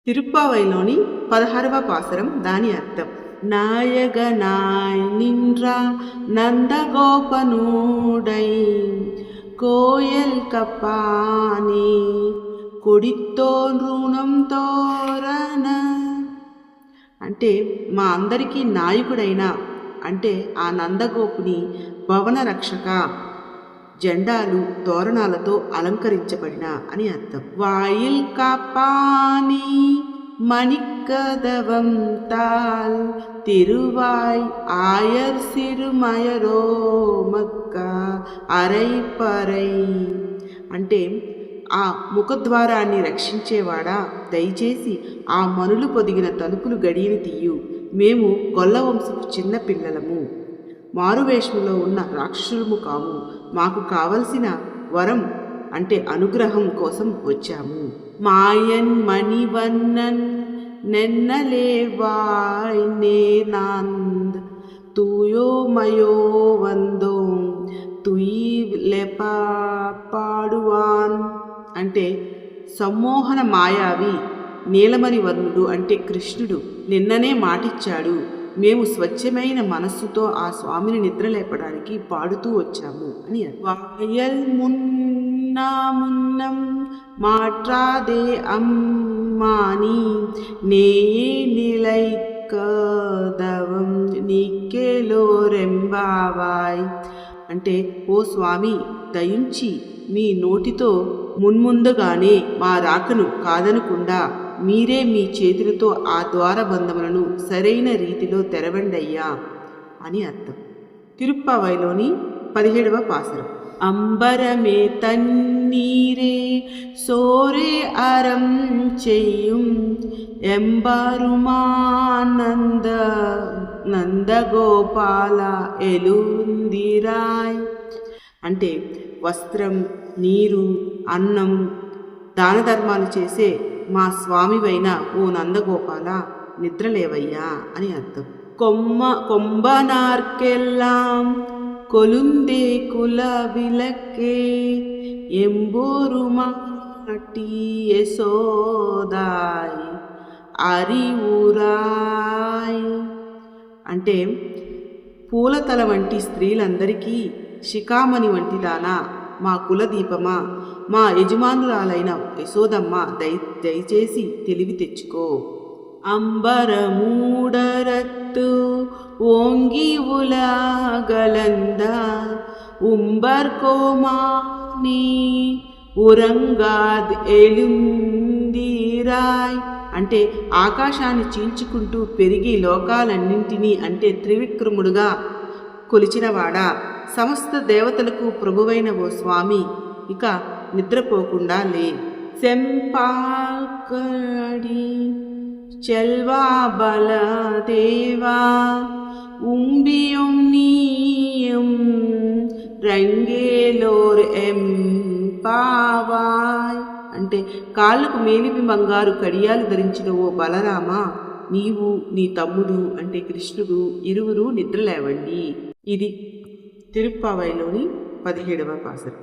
తిరుప్పావైలోని 16వ పాసురం దాని అర్థం. నాయగనాయ్ నిండ్రా నందగోపనూడై కోయల్ కపాని కొడితో రుణం తోరణ. అంటే మా అందరికీ నాయకుడైన అంటే ఆ నందగోపుని భవన రక్షక జెండాలు తోరణాలతో అలంకరించబడిన అని అర్థం. వాయిల్ కాపాని మణికదవం తాల్ తిరువాయ్ ఆయర్ సిరుమయరో మక్క అరైపరై. అంటే ఆ ముఖద్వారాన్ని రక్షించేవాడా, దయచేసి ఆ మనులు పొదిగిన తలుపులు గడియను తీయు. మేము గొల్లవంశపు చిన్న పిల్లలము, మారువేషంలో ఉన్న రాక్షసులము కాము. మాకు కావలసిన వరం అంటే అనుగ్రహం కోసం వచ్చాము. మాయన్ మణివన్నన్ నెన్నలేవాయ్ నేనాంద్ తుయో మయో వందో తుయి లెపాడువాన్. అంటే సమ్మోహన మాయావి నీలమణి వర్ణుడు అంటే కృష్ణుడు నిన్ననే మాటిచ్చాడు. మేము స్వచ్ఛమైన మనస్సుతో ఆ స్వామిని నిద్రలేపడానికి పాడుతూ వచ్చాము అని. వాయల్ మున్నం మాట్రాదే అమ్మాని నేయే నిలైకదవం నీకెలోరెంబావాయ్. అంటే ఓ స్వామి, దయించి మీ నోటితో మున్ముందుగానే మా రాకను కాదనకుండా మీరే మీ చేతులతో ఆ ద్వారబంధములను సరైన రీతిలో తెరవండయ్యా అని అర్థం. తిరుప్పావైలోని 17వ పాసురం. అంబరమే తన్నీరే సోరే అరం చెయ్యం ఎంబరుమానంద నందగోపాల ఎలుందిరాయ్. అంటే వస్త్రం, నీరు, అన్నం, దాన ధర్మాలు చేసే మా స్వామివైన ఓ నందగోపాల నిద్రలేవయ్యా అని అర్థం. కొంబనార్కెల్లాం కొలుందే కుల విలకే ఎంబోరుమాటి యశోదాయ్ అరివురాయ్. అంటే పూలతల వంటి స్త్రీలందరికీ శిఖామణి వంటి దానా, మా కులదీపమా, మా యజమానురాలైన యశోదమ్మ దయచేసి తెలివి తెచ్చుకో. అంబరమూడరత్తు ఓంగి ఉలగలంద ఉంబర్కోమాని ఉరంగాద్ ఎలుందిరాయ్. అంటే ఆకాశాన్ని చీల్చుకుంటూ పెరిగి లోకాలన్నింటినీ అంటే త్రివిక్రముడుగా కొలిచినవాడా, సమస్త దేవతలకు ప్రభువైన ఓ స్వామి, ఇక నిద్రపోకుండా లే. సెంపాకడి చెల్వా బలదేవా ఉంబియం నీయం రంగేలోర్ ఎంపావాయ్. అంటే కాళ్ళకు మేలిమి బంగారు కడియాలు ధరించిన ఓ బలరామ, నీవు నీ తమ్ముడు అంటే కృష్ణుడు ఇరువురు నిద్రలేవండి. ఇది తిరుప్పావైలోని 17వ పాసురం.